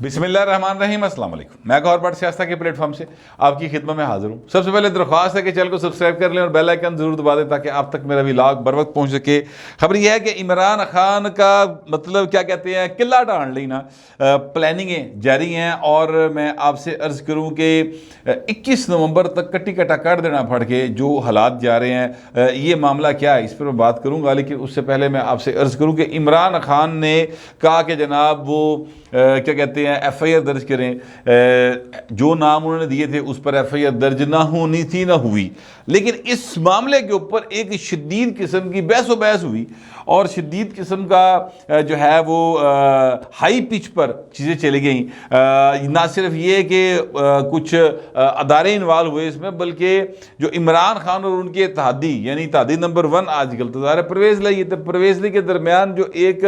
बिस्मिल्लाहिर्रहमानिर्रहीम, अस्सलाम वालेकुम। मैं गौर बट सियासत के प्लेटफॉर्म से आपकी खिदमत में हाजिर हूँ। सबसे पहले दरख्वास्त है कि चैनल को सब्सक्राइब कर लें और बेल आइकन जरूर दबा दें ताकि आप तक मेरा व्लॉग बर वक्त पहुँच सके। खबर यह है कि इमरान खान का मतलब क्या कहते हैं, किला ढांड ली ना, प्लानिंगें जारी हैं। और मैं आपसे अर्ज़ करूँ कि 21 नवंबर तक कट्टी कटा कर देना पड़ के जो हालात जा रहे हैं, ये मामला क्या है इस पर मैं बात करूँगा। लेकिन उससे पहले मैं आपसे अर्ज़ करूँ कि इमरान खान ने कहा कि जनाब वो क्या कहते हैं FIR दर्ज करें। जो नाम उन्होंने दिए थे उस पर FIR दर्ज ना होनी थी, ना हुई। लेकिन इस मामले के ऊपर एक शदीद किस्म की बहस हुई और शदीद किस्म का जो है वो हाई पिच पर चीज़ें चली गई। ना सिर्फ ये कि कुछ अदारे इन्वॉल्व हुए इसमें, बल्कि जो इमरान खान और उनके इत्तेहादी यानी इत्तेहादी नंबर 1 आजकल तो ज़ाहिर परवेज़ लाई, तो परवेज़ लाई के दरमियान जो एक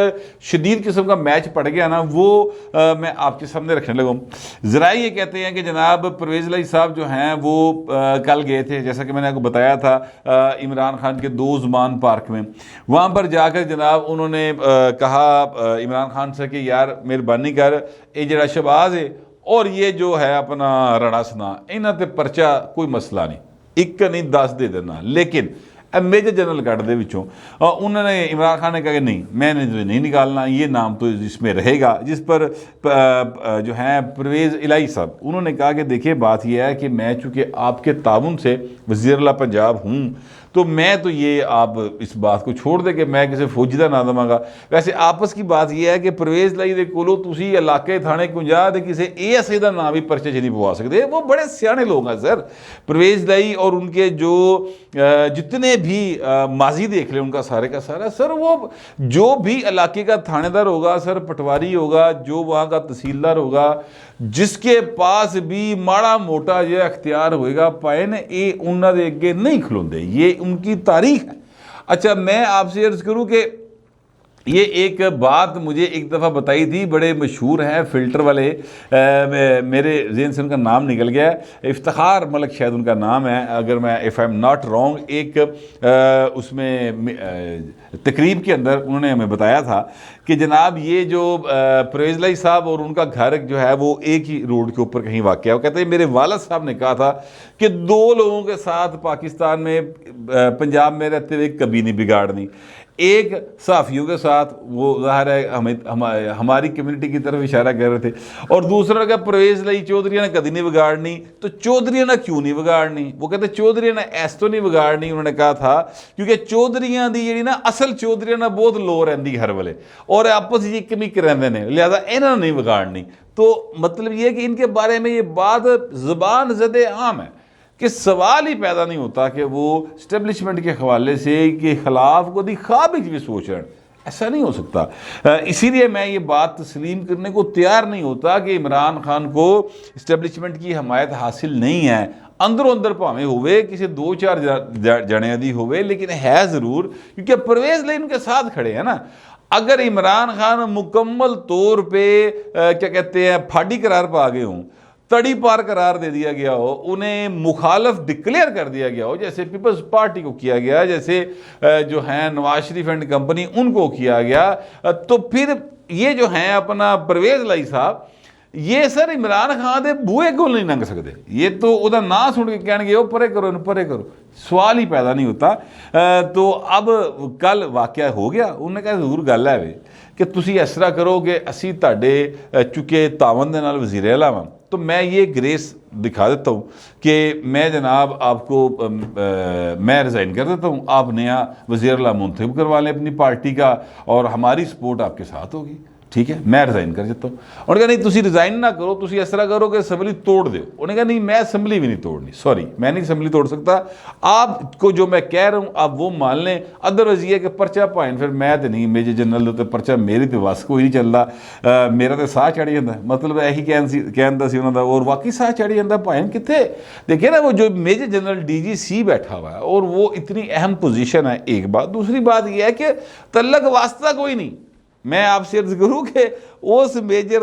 शदीद किस्म का मैच पड़ गया ना, वो मैं आपके सामने रखने लगा हूँ। ज़रा ये कहते हैं कि जनाब परवेज़ लाई साहब जो हैं वो कल गए थे, जैसा कि मैंने आपको बताया था, इमरान खान के दोज़मान पार्क में। वहाँ पर जाकर जनाब उन्होंने कहा इमरान खान से कि यार मेहरबानी कर, ये जरा शहबाज है और ये जो है अपना रड़ा सना, इन्हों ते परचा कोई मसला नहीं, एक नहीं 10 दे देना। लेकिन मेजर जनरल गार्ड दे विचों उन्होंने इमरान खान ने कहा कि नहीं, मैंने नहीं निकालना, ये नाम तो इसमें रहेगा। जिस पर जो हैं परवेज़ इलाही साहब, उन्होंने कहा कि देखिए बात यह है कि मैं चूँकि आपके ताउन से वज़ीर आला पंजाब हूँ, तो मैं तो ये आप इस बात को छोड़ दे कि मैं किसी फौजी का ना दवांगा। वैसे आपस की बात यह है कि परवेज़ लाई दे कोलों तुसी इलाके थाने 50 के किसी ASI का नाम भी परचे च नहीं पवा सकते। वो बड़े सियाने लोग हैं सर परवेज़ लाई, और उनके जो जितने भी माजी देख लें उनका सारे का सारा सर, वो जो भी इलाके का थानेदार होगा सर, पटवारी होगा, जो वहाँ का तहसीलदार होगा, जिसके पास भी माड़ा मोटा ये अख्तियार होएगा पाए ने, ये उन्होंने अगे नहीं खलोंदे, ये उनकी तारीख है। अच्छा, मैं आपसे अर्ज करूँ कि ये एक बात मुझे एक दफ़ा बताई थी, बड़े मशहूर हैं फ़िल्टर वाले, मेरे ज़हन से उनका नाम निकल गया है, इफ्तिखार मलिक शायद उनका नाम है, अगर मैं if I am not wrong. एक उसमें तकरीब के अंदर उन्होंने हमें बताया था कि जनाब ये जो परवेज़ लाई साहब और उनका घर जो है वो एक ही रोड के ऊपर कहीं वाक़ है। वो कहते हैं मेरे वालिद साहब ने कहा था कि 2 लोगों के साथ पाकिस्तान में पंजाब में रहते हुए कभी नहीं बिगाड़नी। एक सहाफ़ियों के साथ, वो ज़ाहिर है हमारी कम्युनिटी की तरफ इशारा कर रहे थे, और दूसरा का परवेज़ लाई चौधरी ने कभी नहीं बिगाड़नी, तो चौधरी ने क्यों नहीं बिगाड़नी? वो कहते चौधरी ने ऐस तो नहीं बिगाड़नी, उन्होंने कहा था क्योंकि चौधरियां दी जी ना असल चौधरी ने बहुत लो रही हर वेले और आपस एक मिक रहते हैं, लिहाजा इन्होंने नहीं बिगाड़नी। तो मतलब ये कि इनके बारे में ये बात ज़बान ज़दे आम है कि सवाल ही पैदा नहीं होता कि वो स्टैब्लिशमेंट के हवाले से के ख़िलाफ़ को दी ख्वाब भी सोच रहे हैं। ऐसा नहीं हो सकता। इसीलिए मैं ये बात तस्लीम करने को तैयार नहीं होता कि इमरान खान को इस्टेब्लिशमेंट की हमायत हासिल नहीं है। अंदरों अंदर भावें हुए किसी 2-4 जने दी हुए, लेकिन है ज़रूर, क्योंकि परवेज़ लाई उनके साथ खड़े हैं ना। अगर इमरान खान मुकम्मल तौर पर क्या कहते हैं फाड़ी करार पा गए हों, तड़ी पार करार दे दिया गया हो, उन्हें मुखालफ डिक्लेयर कर दिया गया हो, जैसे पीपल्स पार्टी को किया गया, जैसे जो हैं नवाज शरीफ एंड कंपनी उनको किया गया, तो फिर ये जो हैं अपना परवेज़ लाई साहब, ये सर इमरान खान दे बूहे को नहीं लंघ सकते। ये तो उदा ना सुन के कहने परे करो न परे करो, सवाल ही पैदा नहीं होता। तो अब कल वाक़या हो गया, उन्होंने कहा जरूर गल है वे कि तुसी इस तरह करो कि असी ताडे चुके तावन दे नाल वज़ीर आला वां, तो मैं ये ग्रेस दिखा देता हूँ कि मैं जनाब आपको मैं रिज़ाइन कर देता हूँ, आप नया वज़ीर आला मुंतखब करवा लें अपनी पार्टी का और हमारी सपोर्ट आपके साथ होगी, ठीक है, मैं रिज़ाइन कर देता हूँ। उन्होंने कहा नहीं तुसी रिज़ाइन ना करो, तुसी इस तरह करो कि असम्बली तोड़ दो। उन्होंने कहा नहीं मैं असम्बली भी नहीं तोड़नी, सॉरी मैं नहीं असम्बली तोड़ सकता, आपको जो मैं कह रहा हूँ आप वो मान लें, अदरवाइज ये कि परचा पाएं फिर मैं तो नहीं, मेजर जनरल तो परचा मेरी तो वस कोई नहीं चलता, मेरा तो साह चढ़ जाता, मतलब यही कहता सी उन्होंने, और वाकई साह चढ़ जाता पाएं कितने। देखिए ना वो जो मेजर जनरल DGC बैठा हुआ है और वो इतनी अहम पोजीशन है, एक बात। दूसरी बात यह है कि तल्लक वास्ता कोई नहीं। मैं आपसे अर्ज करूँ कि उस मेजर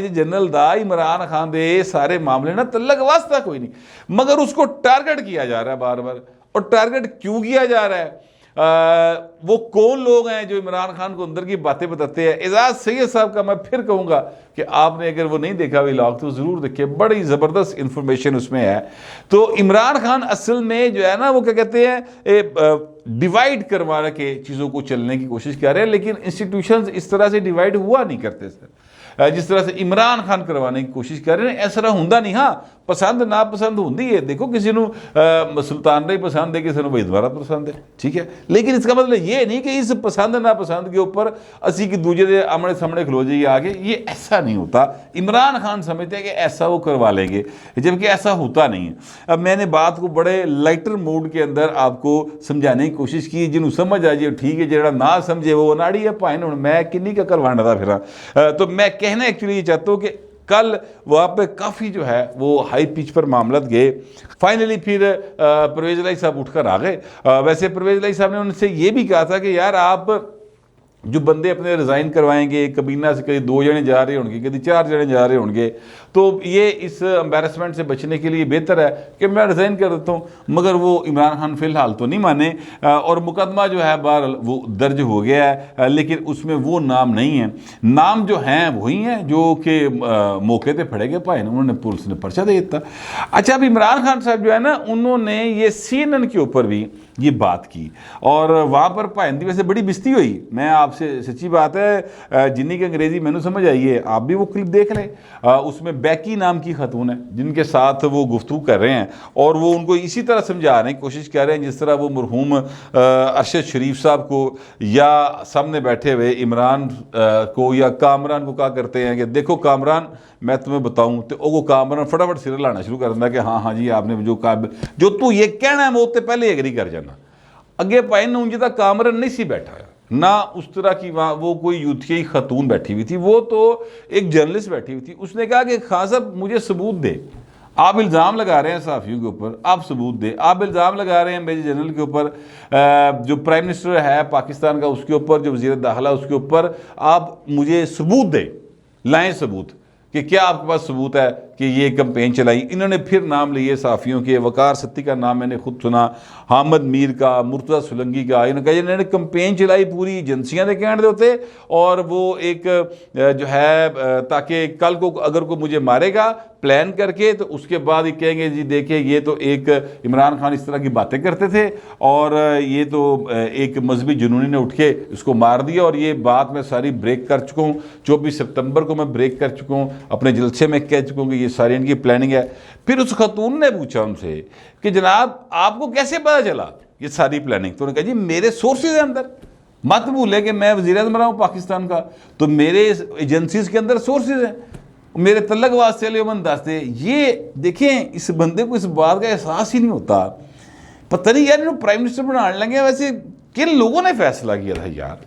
जनरल दा इमरान खान दे सारे मामले ना तल्लक वास्ता कोई नहीं, मगर उसको टारगेट किया जा रहा है बार बार। और टारगेट क्यों किया जा रहा है? वो कौन लोग हैं जो इमरान खान को अंदर की बातें बताते हैं। एजाज सैयद साहब का मैं फिर कहूँगा कि आपने अगर वो नहीं देखा व्लॉग तो ज़रूर देखिए, बड़ी ज़बरदस्त इंफॉर्मेशन उसमें है। तो इमरान खान असल में जो है ना वो क्या कहते हैं डिवाइड करवा के चीज़ों को चलने की कोशिश कर रहे हैं, लेकिन इंस्टीट्यूशंस इस तरह से डिवाइड हुआ नहीं करते सर, जिस तरह से इमरान खान करवाने की कोशिश कर रहे हैं। इस तरह होंदा नहीं। हाँ, पसंद नापसंद होंदी है, देखो किसी को सुल्तान नहीं पसंद है, किसी को वहीदवारा पसंद है, ठीक है, लेकिन इसका मतलब ये नहीं कि इस पसंद नापसंद के ऊपर असी कि दूजे के आमने सामने खलो जाइए आगे, ये ऐसा नहीं होता। इमरान खान समझते हैं कि ऐसा वो करवा लेंगे, जबकि ऐसा होता नहीं है। अब मैंने बात को बड़े लाइटर मूड के अंदर आपको समझाने की कोशिश की, जिन्हों समझ आ जाए ठीक है, जो ना समझे वो नाड़ी है भाई। हूँ मैं किन्नी का करवाना था फिर। तो मैं कहना एक्चुअली ये चाहता हूँ कि कल वहाँ पे काफ़ी जो है वो हाई पिच पर मामला गए। फाइनली फिर परवेज इलाही साहब उठकर आ गए। वैसे परवेज इलाही साहब ने उनसे ये भी कहा था कि यार आप जो बंदे अपने रिज़ाइन करवाएंगे, कबीना से कभी 2 जने जा रहे होंगे, कभी 4 जने जा रहे होंगे, तो ये इस एम्बेरसमेंट से बचने के लिए बेहतर है कि मैं रिज़ाइन कर देता हूँ। मगर वो इमरान खान फ़िलहाल तो नहीं माने और मुकदमा जो है बाहर वो दर्ज हो गया है, लेकिन उसमें वो नाम नहीं है। नाम जो हैं वही हैं जो कि मौके पर फड़े गए पाए, उन्होंने पुलिस ने पर्चा दे दिया। अच्छा, अब इमरान खान साहब जो है ना, उन्होंने ये CNN के ऊपर भी ये बात की और वहाँ पर भाईंदी वैसे बड़ी बिस्ती हुई। मैं आपसे सच्ची बात है, जिन्नी की अंग्रेज़ी मैंने समझ आई है, आप भी वो क्लिप देख लें। उसमें बैकी नाम की खातून है जिनके साथ वो गुफ्तगू कर रहे हैं और वो उनको इसी तरह समझाने की कोशिश कर रहे हैं जिस तरह वो मरहूम अरशद शरीफ साहब को या सामने बैठे हुए इमरान को या कामरान को कहा करते हैं कि देखो कामरान, मैं तुम्हें बताऊं, तो वो कामरान फटाफट सिर लाना शुरू कर देता कि हाँ हाँ जी आपने जो तू ये कहना है मैं उससे पहले एग्री कर जाना। अगे पाए न उंज तक कामरान नहीं सी बैठा ना, उस तरह की वहाँ वो कोई यूथियाई खतून बैठी हुई थी, वो तो एक जर्नलिस्ट बैठी हुई थी। उसने कहा कि खान साहब मुझे सबूत दे, आप इल्ज़ाम लगा रहे हैं सहाफ़ियों के ऊपर, आप सबूत दे। आप इल्ज़ाम लगा रहे हैं मेजर जनरल के ऊपर, जो प्राइम मिनिस्टर है पाकिस्तान का उसके ऊपर, जो वज़ीर दाखिला उसके ऊपर, आप मुझे सबूत दें, लाएँ सबूत कि क्या आपके पास सबूत है कि ये कैंपेन चलाई। इन्होंने फिर नाम लिए सहाफ़ियों के, वकार सत्ती का नाम मैंने खुद सुना, हामिद मीर का, मुर्तज़ा सुलंगी का। इन्होंने कहा इन्होंने कैंपेन चलाई पूरी एजेंसियाँ के कहने होते, और वो एक जो है ताकि कल को अगर कोई मुझे मारेगा प्लान करके तो उसके बाद ये कहेंगे जी देखिए ये तो एक इमरान खान इस तरह की बातें करते थे और ये तो एक मजहबी जुनूनी ने उठ के उसको मार दिया, और ये बात मैं सारी ब्रेक कर चुका हूँ। 24 सितंबर को मैं ब्रेक कर चुका हूँ, अपने जलसे में कह चुका हूँ कि ये सारी इनकी प्लानिंग है। फिर उस खतून ने पूछा उनसे कि जनाब आपको कैसे पता चला ये सारी प्लानिंग? तो उन्होंने कहा जी मेरे सोर्सेज हैं अंदर, मत भूले कि मैं वज़ीर-ए-आज़म रहा हूँ पाकिस्तान का, तो मेरे एजेंसीज के अंदर सोर्सेज हैं, मेरे तलक वास्ते अमन दसते। ये देखें, इस बंदे को इस बात का एहसास ही नहीं होता। पता नहीं यार इन्होंने प्राइम मिनिस्टर बनाने लगे, वैसे किन लोगों ने फैसला किया था यार?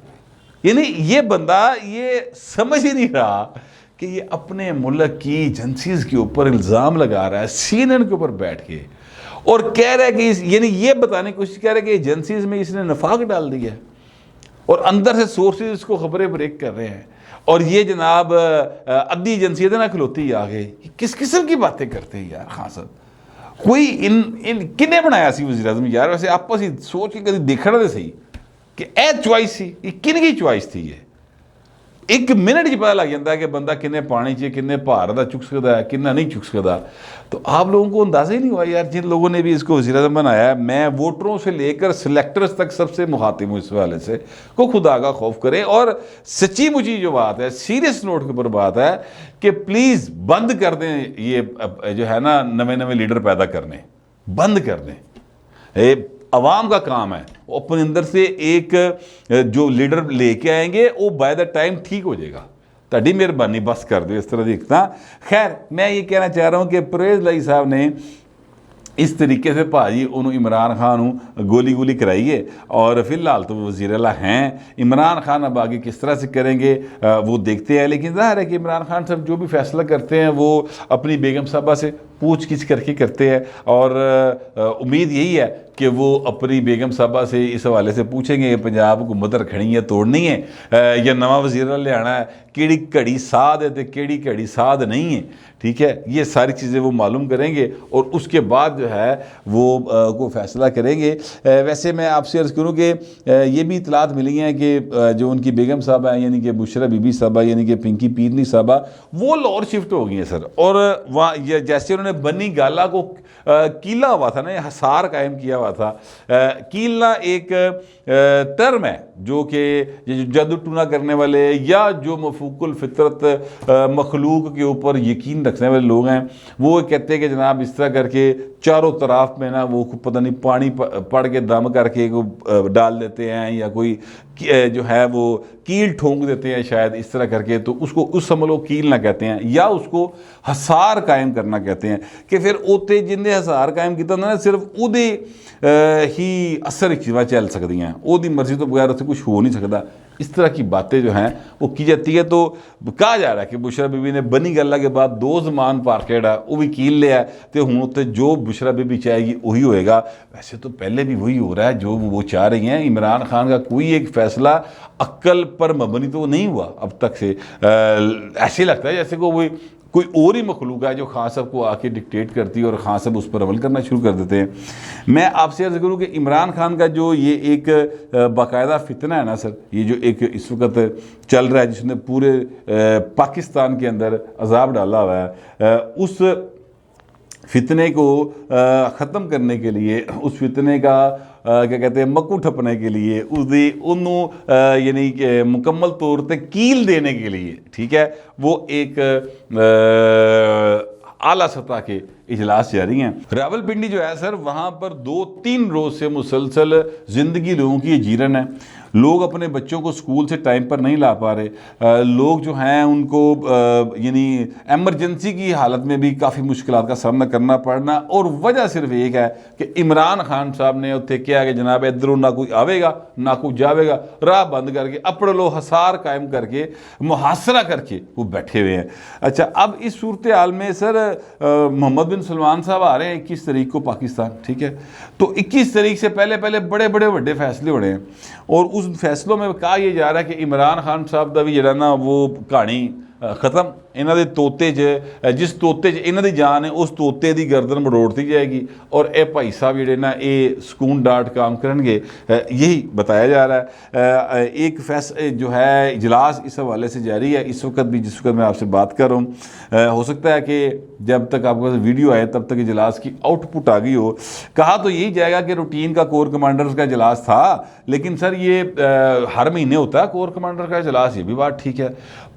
यानी ये बंदा ये समझ ही नहीं रहा कि ये अपने मुल्क की एजेंसीज के ऊपर इल्ज़ाम लगा रहा है CNN के ऊपर बैठ के, और कह रहा है कि यानी ये बताने की कोशिश कर रहा है कि एजेंसीज में इसने नफाक डाल दिया है और अंदर से सोर्सेज इसको खबरें ब्रेक कर रहे हैं, और ये जनाब अद्धी एजेंसी ना खलोती आगे। किस किस्म की बातें करते हैं यार खान साहब? कोई इन किन्ने बनाया सी वज़ीर आज़म यार? वैसे आपस ही सोच के कभी देखना तो सही कि ए चॉइस सी किन की चॉइस थी? ये 1 मिनट ही पता लग जाता है कि बंदा किन्ने पानी च किन्ने भार का चुक सकता है, किन्ना नहीं चुक सकता। तो आप लोगों को अंदाज़ा ही नहीं हुआ यार, जिन लोगों ने भी इसको वज़ीर आज़म बनाया है। मैं वोटरों से लेकर सिलेक्टर्स तक सबसे मुखातिब हूँ इस हवाले से, को खुदा का खौफ करे। और सच्ची मुची जो बात है, सीरियस नोट के ऊपर बात है कि प्लीज़ बंद कर दें ये जो है ना नवे नवे लीडर पैदा करने, बंद कर दें। अवाम का काम है, वो अपने अंदर से एक जो लीडर लेके आएंगे वो बाय द टाइम ठीक हो जाएगा। ताड़ी मेहरबानी बस कर दो इस तरह दिखता। खैर मैं ये कहना चाह रहा हूँ कि परवेज इलाही साहब ने इस तरीके से भाजी उन्होंने इमरान खान गोली गोली कराई है, और फिलहाल तो वो वज़ीर आला हैं। इमरान खान अब आगे किस तरह से करेंगे वो देखते हैं, लेकिन ज़ाहिर है कि इमरान खान साहब जो भी फैसला करते हैं वो अपनी बेगम साहबा से पूछ-गिछ करके करते हैं और उम्मीद यही है कि वो अपनी बेगम साहबा से इस हवाले से पूछेंगे कि पंजाब हुकूमत रखनी है तोड़नी है या नवा वजीर लियाना है, केड़ी घड़ी साध है तो केड़ी घड़ी साध नहीं है, ठीक है। ये सारी चीज़ें वो मालूम करेंगे और उसके बाद जो है वो को फैसला करेंगे। वैसे मैं आपसे अर्ज़ करूँ कि ये भी इतलात मिली हैं कि जो उनकी बेगम साहबा हैं यानी कि बुशरा बीबी साहबा यानी कि पिंकी पीरनी साहबा वो लाहौर शिफ्ट हो गई हैं सर। और वहाँ जैसे उन्होंने बनी गाला को कीला हुआ था ना, हसार कायम किया हुआ था। कीला एक टर्म है जो कि जादू टूना करने वाले या जो मफूकुल फितरत मखलूक के ऊपर यकीन रखने वाले लोग हैं वो कहते हैं कि जनाब इस तरह करके चारों तरफ में ना वो पता नहीं पानी पड़ के दम करके डाल देते हैं या कोई जो है वो कील ठोंक देते हैं शायद इस तरह करके, तो उसको उस समलो कील ना कहते हैं या उसको हसार कायम करना कहते हैं कि फिर उत्ते जिन्हें हसार कायम किया ना सिर्फ उहदे ही असर चीज़ां चल सकदियां, उहदी मर्जी तो बगैर उत्थे कुछ हो नहीं सकता। इस तरह की बातें जो हैं वो की जाती है। तो कहा जा रहा है कि बुशरा बीबी ने बनी गल्ला के बाद 2 जमान पार्क वो भी कील लिया तो हुण उत्ते जो बुशरा बीबी चाहेगी वही होएगा। वैसे तो पहले भी वही हो रहा है जो वो चाह रही हैं। इमरान खान का कोई एक फैसला अक्ल पर मबनी तो नहीं हुआ अब तक से। ऐसे लगता है जैसे कोई और ही मखलूक है जो खान साहब को आके डिक्टेट करती है और खान साहब उस पर अमल करना शुरू कर देते हैं। मैं आपसे अर्ज़ करूँ कि इमरान खान का जो ये एक बाकायदा फितना है ना सर, ये जो एक इस वक्त चल रहा है जिसने पूरे पाकिस्तान के अंदर अजाब डाला हुआ है, उस फितने को ख़त्म करने के लिए, उस फितने का क्या कहते हैं मक्कू ठपने के लिए, उसकी उन्होंने यानी कि मुकम्मल तौर पर कील देने के लिए, ठीक है, वो एक आला सतह के इजलास जारी हैं। रावलपिंडी जो है सर वहाँ पर 2-3 रोज़ से मुसलसल ज़िंदगी लोगों की जीरन है। लोग अपने बच्चों को स्कूल से टाइम पर नहीं ला पा रहे। लोग जो हैं उनको यानी एमरजेंसी की हालत में भी काफ़ी मुश्किलात का सामना करना पड़ना, और वजह सिर्फ एक है कि इमरान खान साहब ने उत्थे क्या कि जनाब इधरों ना कोई आवेगा ना कोई जावेगा, राह बंद करके अपने लो हसार कायम करके मुहासरा करके वो बैठे हुए हैं। अच्छा, अब इस सूरत हाल में सर मोहम्मद बिन सलमान साहब आ रहे हैं 21 तारीख को पाकिस्तान, ठीक है। तो 21 तारीख से पहले बड़े बड़े बड़े फैसले होने हैं और उस फैसलों में कहा यह जा रहा है कि इमरान खान साहब का भी जरा ना वो कहानी ख़त्म, इन्हों के तोते जिस तोते इन्हों की जान है उस तोते की गर्दन मरोड़ती जाएगी और ये भाई साहब जोड़े ना ये सकून डाट काम करेंगे, यही बताया जा रहा है। एक जो है इजलास इस हवाले से जारी है इस वक्त भी, जिस वक्त मैं आपसे बात कर रहा हूँ। हो सकता है कि जब तक आपके पास वीडियो आए तब तक इजलास की आउटपुट आ गई हो। कहा तो यही जाएगा कि रूटीन का कोर कमांडर्स का इजलास था, लेकिन सर ये हर महीने होता है कोर कमांडर का इजलास, ये भी बात ठीक है,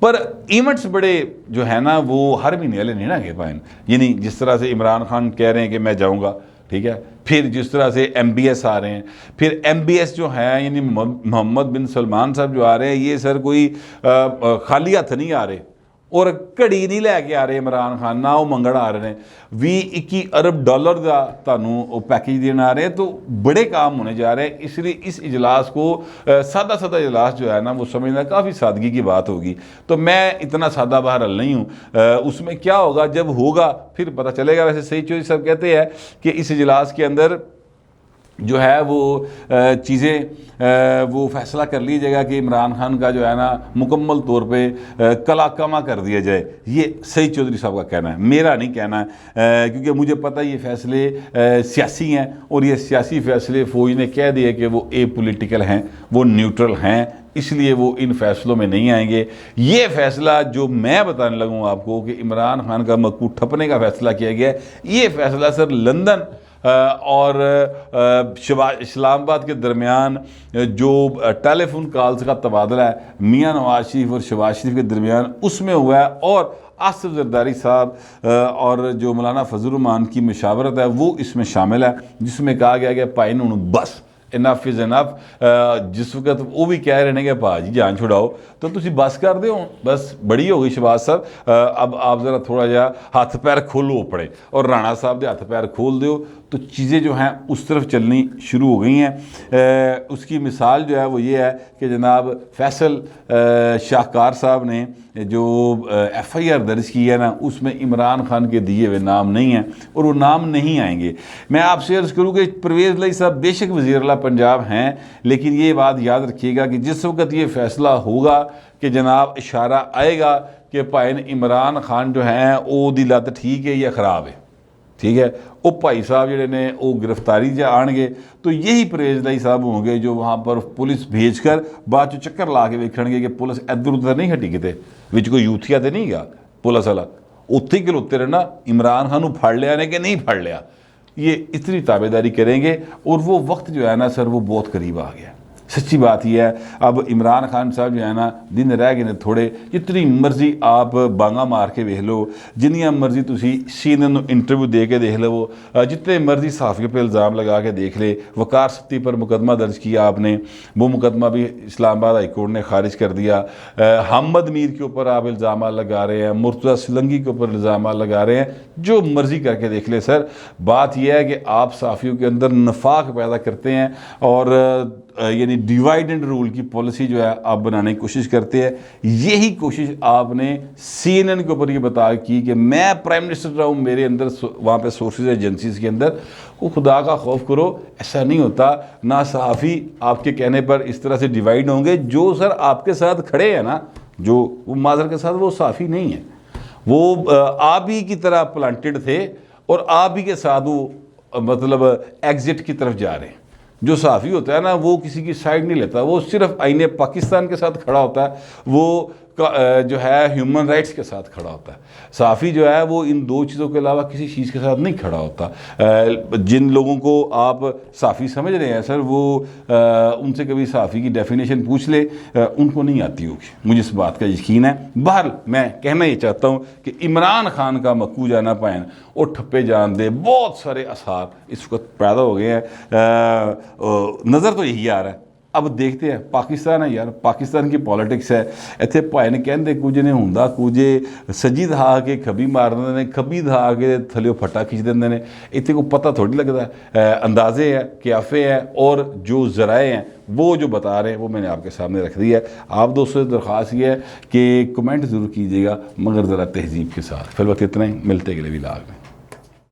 पर इवेंट्स बड़े जो है ना वो हर महीने वाले नहीं ना कह पाए। यानी जिस तरह से इमरान खान कह रहे हैं कि मैं जाऊंगा, ठीक है, फिर जिस तरह से MBS आ रहे हैं, फिर MBS जो है यानी मोहम्मद बिन सलमान साहब जो आ रहे हैं, ये सर कोई खाली हथ नहीं आ रहे और घड़ी नहीं लैके आ रहे इमरान खान, ना वो मंगण आ रहे हैं। 20-21 अरब डॉलर का तुहानू पैकेज देने आ रहे हैं, तो बड़े काम होने जा रहे हैं। इसलिए इस इजलास को सादा सादा इजलास जो है ना वो समझना काफ़ी सादगी की बात होगी। तो मैं इतना सादा बहरहाल नहीं हूँ, उसमें क्या होगा जब होगा फिर पता चलेगा। वैसे सही चौधरी साहब कहते हैं कि इस इजलास के अंदर जो है वो चीज़ें वो फैसला कर लीजिएगा कि इमरान खान का जो है ना मुकम्मल तौर पे कलाकमा कर दिया जाए। ये सही चौधरी साहब का कहना है, मेरा नहीं कहना है, क्योंकि मुझे पता ये फ़ैसले सियासी हैं और ये सियासी फ़ैसले फ़ौज ने कह दिए कि वो एपॉलिटिकल हैं, वो न्यूट्रल हैं, इसलिए वो इन फैसलों में नहीं आएंगे। ये फैसला जो मैं बताने लगूँ आपको कि इमरान खान का मक्कू ठपने का फैसला किया गया है, ये फैसला सर लंदन और इस्लामाबाद के दरमियान जो टेलीफोन कॉल्स का तबादला है मियां नवाज शरीफ और शहबाज शरीफ के दरमियान, उसमें हुआ है। और आसिफ जरदारी साहब और जो मौलाना फजल रहमान की मशावरत है वो इसमें शामिल है, जिसमें कहा गया कि भाई नूं बस इनफ इज़ इनफ। जिस वक्त वो भी कह रहे हैं कि भाजी जान छुड़ाओ, तो तुसी बस कर दो, बस बड़ी हो गई शहबाज साहब। अब आप ज़रा थोड़ा जा हथ पैर खोलो पड़े और राणा साहब के हथ पैर खोल दो, तो चीज़ें जो हैं उस तरफ चलनी शुरू हो गई हैं। उसकी मिसाल जो है वो ये है कि जनाब फैसल शाहकार साहब ने जो FIR दर्ज की है ना, उसमें इमरान खान के दिए हुए नाम नहीं हैं और वो नाम नहीं आएंगे। मैं आपसे अर्ज़ करूँ कि परवेज़ लाई साहब बेशक वज़ीर-ए-आला पंजाब हैं, लेकिन ये बात याद रखिएगा कि जिस वक्त ये फैसला होगा कि जनाब इशारा आएगा कि भाई इमरान खान जो हैं वो दी लत ठीक है या ख़राब है, ठीक है, वो भाई साहब जिहड़े ने वो गिरफ्तारी च आएंगे, तो यही परवेज़ लाई साहब होंगे जो वहाँ पर पुलिस भेज कर बाद चो चक्कर ला के वेखणगे कि पुलिस इधर उधर नहीं हटी, किते विच कोई यूथिया तो नहीं गया पुलिस वाला, उत्थे ही खलोते रहना इमरान खान को फड़ लिया ने कि नहीं फड़ लिया। ये इतनी ताबेदारी करेंगे और वो वक्त जो है ना सर वो बहुत करीब आ गया। सच्ची बात यह है, अब इमरान खान साहब जो है ना दिन रह गए ने थोड़े, जितनी मर्जी आप बांगा मार के देख लो, जिन्नियां मर्जी तुसी CNN इंटरव्यू दे के देख लो, जितने मर्जी सहाफ़ियों पर इल्ज़ाम लगा के देख ले। वकार सत्ती पर मुकदमा दर्ज किया आपने, वो मुकदमा भी इस्लामाबाद हाई कोर्ट ने खारिज कर दिया। हमद मीर के ऊपर आप इल्ज़ाम लगा रहे हैं, मुर्तज़ा सिलंगी के ऊपर इल्ज़ाम लगा रहे हैं, जो मर्जी करके देख ले सर। बात यह है कि आप सहाफ़ियों के अंदर नफाक पैदा करते हैं और यानी डिवाइड एंड रूल की पॉलिसी जो है आप बनाने की कोशिश करते हैं। यही कोशिश आपने CNN के ऊपर ये बता की कि मैं प्राइम मिनिस्टर रहा हूँ, मेरे अंदर वहाँ पे सोर्सेज एजेंसीज के अंदर, वो खुदा का खौफ करो, ऐसा नहीं होता। ना सहाफ़ी आपके कहने पर इस तरह से डिवाइड होंगे। जो सर आपके साथ खड़े हैं ना, जो वो माजर के साथ, वो सहाफ़ी नहीं है, वो आप ही की तरह प्लांटेड थे और आप ही के साथ वो मतलब एग्जिट की तरफ जा रहे हैं। जो सहाफ़ी होता है ना वो किसी की साइड नहीं लेता, वो सिर्फ आईने पाकिस्तान के साथ खड़ा होता है, वो जो है ह्यूमन राइट्स के साथ खड़ा होता है। सहाफ़ी जो है वो इन दो चीज़ों के अलावा किसी चीज़ के साथ नहीं खड़ा होता। जिन लोगों को आप सहाफ़ी समझ रहे हैं सर, वो उनसे कभी सहाफ़ी की डेफिनेशन पूछ ले, उनको नहीं आती होगी, मुझे इस बात का यकीन है। बहरहाल मैं कहना ये चाहता हूँ कि इमरान खान का मक्कू जाना पाए और ठप्पे जान दे, बहुत सारे आसार इस वक्त पैदा हो गए हैं। नज़र तो यही आ रहा है। अब देखते हैं, पाकिस्तान है यार, पाकिस्तान की पॉलिटिक्स है। इतने भाई ने कहते कुछ ने होंदा कुछ, सजी दहा के खबी मार देंगे ने, खबी दहा के थल्ले फटा खिंच देंगे ने, इतने को पता थोड़ी लगता। अंदाजे हैं, क्याफे हैं और जो ज़राए हैं वो जो बता रहे हैं वो मैंने आपके सामने रख दिया है। आप दोस्तों से दरख्वास्त ये है कि कमेंट ज़रूर कीजिएगा, मगर ज़रा तहजीब के साथ। फिर वक्त इतना ही, मिलते अगले व्लॉग में।